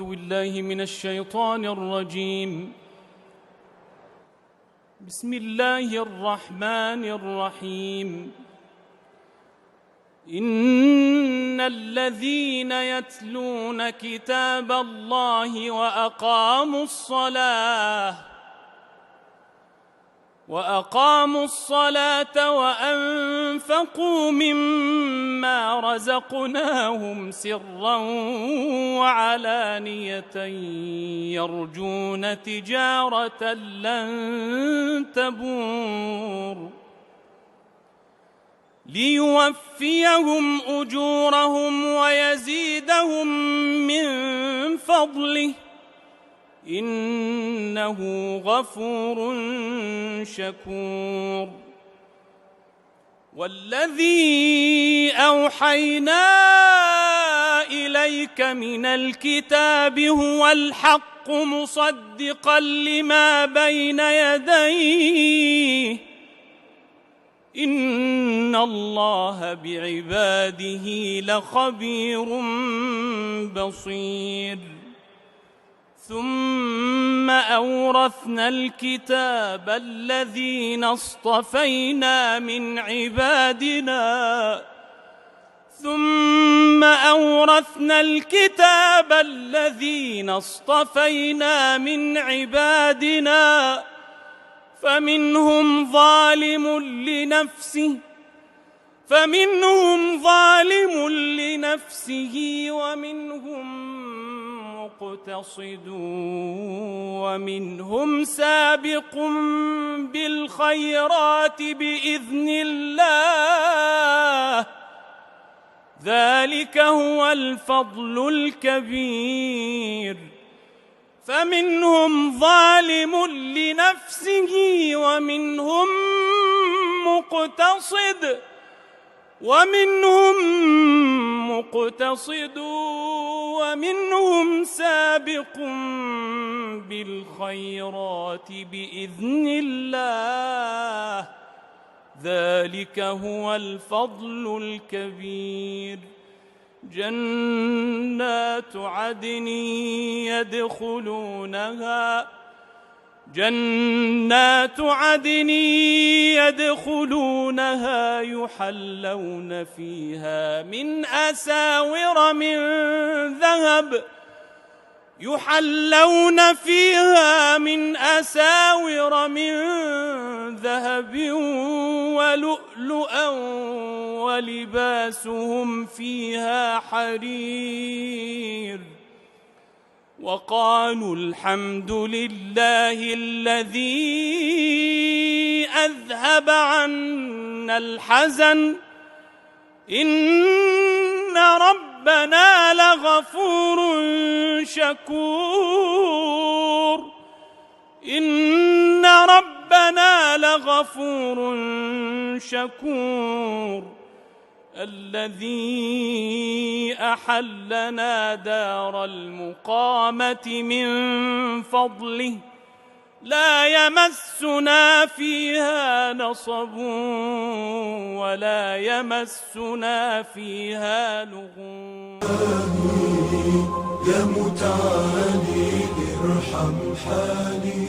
أعوذ بالله من الشيطان الرجيم. بسم الله الرحمن الرحيم. إن الذين يتلون كتاب الله وأقاموا الصلاة وأنفقوا مما رزقناهم سرا وعلانية يرجون تجارة لن تبور ليوفيهم أجورهم ويزيدهم من فضله إنه غفور شكور. والذي أوحينا إليك من الكتاب هو الحق مصدقا لما بين يديه إن الله بعباده لخبير بصير. ثم أورثنا الكتاب الذين اصطفينا من عبادنا فمنهم ظالم لنفسه ومنهم مقتصد ومنهم سابق بالخيرات بإذن الله ذلك هو الفضل الكبير. فمنهم ظالم لنفسه ومنهم مقتصد ومنهم سابق بالخيرات بإذن الله ذلك هو الفضل الكبير. جنات عدن يدخلونها يحلون فيها من أساور من ذهب ولؤلؤا ولباسهم فيها حرير. وقالوا الحمد لله الذي أذهب عنا الحزن إن ربنا لغفور شكور. الذي أحلنا دار المقامة من فضله لا يمسنا فيها نصب ولا يمسنا فيها لغوب. يا متعالي ارحم حالي